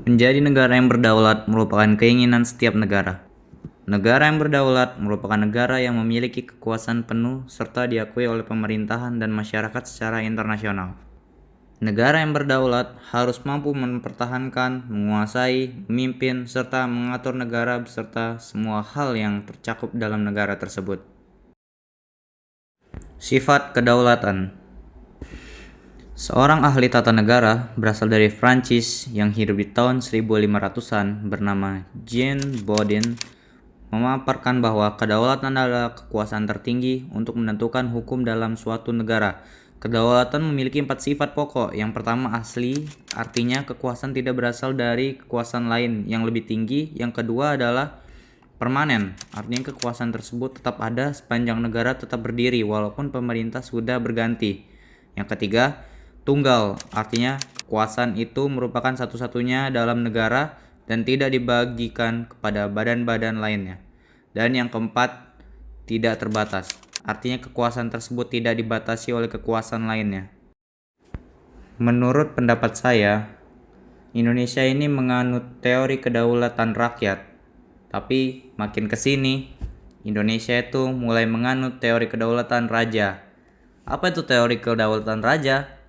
Menjadi negara yang berdaulat merupakan keinginan setiap negara. Negara yang berdaulat merupakan negara yang memiliki kekuasaan penuh serta diakui oleh pemerintahan dan masyarakat secara internasional. Negara yang berdaulat harus mampu mempertahankan, menguasai, memimpin, serta mengatur negara beserta semua hal yang tercakup dalam negara tersebut. Sifat kedaulatan. Seorang ahli tata negara berasal dari Prancis yang hidup di tahun 1500-an bernama Jean Bodin memaparkan bahwa kedaulatan adalah kekuasaan tertinggi untuk menentukan hukum dalam suatu negara. Kedaulatan memiliki 4 sifat pokok. Yang pertama asli, artinya kekuasaan tidak berasal dari kekuasaan lain yang lebih tinggi. Yang kedua adalah permanen, artinya kekuasaan tersebut tetap ada sepanjang negara tetap berdiri walaupun pemerintah sudah berganti. Yang ketiga, tunggal, artinya kekuasaan itu merupakan satu-satunya dalam negara dan tidak dibagikan kepada badan-badan lainnya. Dan yang keempat, tidak terbatas, artinya kekuasaan tersebut tidak dibatasi oleh kekuasaan lainnya. Menurut pendapat saya, Indonesia ini menganut teori kedaulatan rakyat, tapi makin kesini Indonesia itu mulai menganut teori kedaulatan raja. Apa itu teori kedaulatan raja?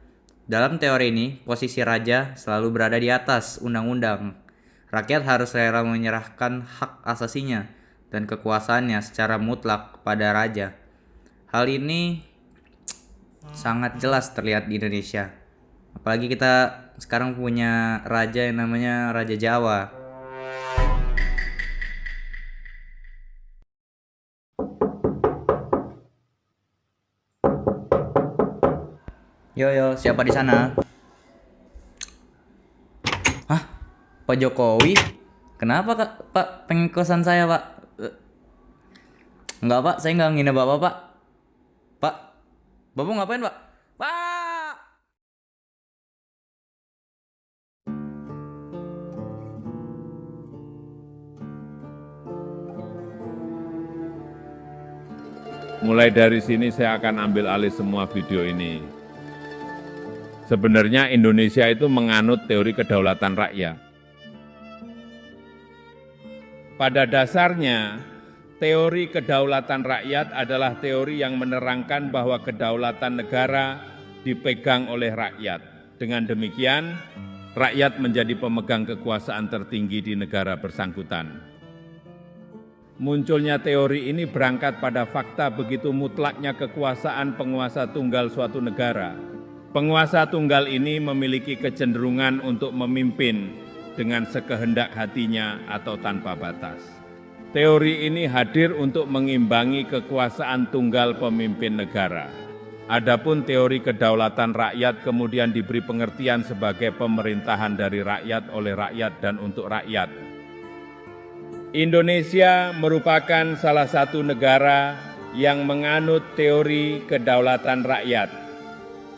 Dalam teori ini, posisi raja selalu berada di atas undang-undang. Rakyat harus rela menyerahkan hak asasinya dan kekuasaannya secara mutlak kepada raja. Hal ini sangat jelas terlihat di Indonesia. Apalagi kita sekarang punya raja yang namanya Raja Jawa. Yo, siapa di sana? Hah? Pak Jokowi? Kenapa Kak? Pak, pengen kosan saya, Pak? Enggak, Pak, saya nggak ngina Bapak, Pak. Pak, Bapak ngapain, Pak? Pak! Mulai dari sini saya akan ambil alih semua video ini. Sebenarnya Indonesia itu menganut teori kedaulatan rakyat. Pada dasarnya, teori kedaulatan rakyat adalah teori yang menerangkan bahwa kedaulatan negara dipegang oleh rakyat. Dengan demikian, rakyat menjadi pemegang kekuasaan tertinggi di negara bersangkutan. Munculnya teori ini berangkat pada fakta begitu mutlaknya kekuasaan penguasa tunggal suatu negara. Penguasa tunggal ini memiliki kecenderungan untuk memimpin dengan sekehendak hatinya atau tanpa batas. Teori ini hadir untuk mengimbangi kekuasaan tunggal pemimpin negara. Adapun teori kedaulatan rakyat kemudian diberi pengertian sebagai pemerintahan dari rakyat oleh rakyat dan untuk rakyat. Indonesia merupakan salah satu negara yang menganut teori kedaulatan rakyat.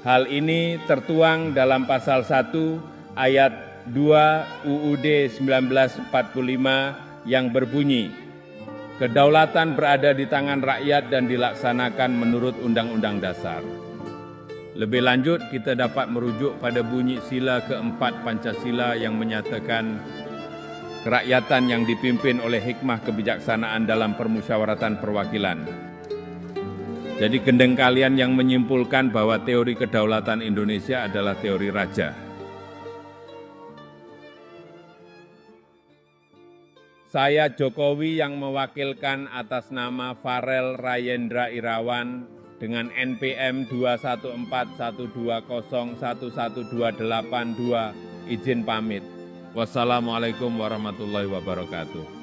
Hal ini tertuang dalam pasal 1 ayat 2 UUD 1945 yang berbunyi, kedaulatan berada di tangan rakyat dan dilaksanakan menurut Undang-Undang Dasar. Lebih lanjut, kita dapat merujuk pada bunyi sila keempat Pancasila yang menyatakan kerakyatan yang dipimpin oleh hikmah kebijaksanaan dalam permusyawaratan perwakilan. Jadi gendeng kalian yang menyimpulkan bahwa teori kedaulatan Indonesia adalah teori raja. Saya Jokowi yang mewakilkan atas nama Farel Rayendra Irawan dengan NPM 21412011282 izin pamit. Wassalamualaikum warahmatullahi wabarakatuh.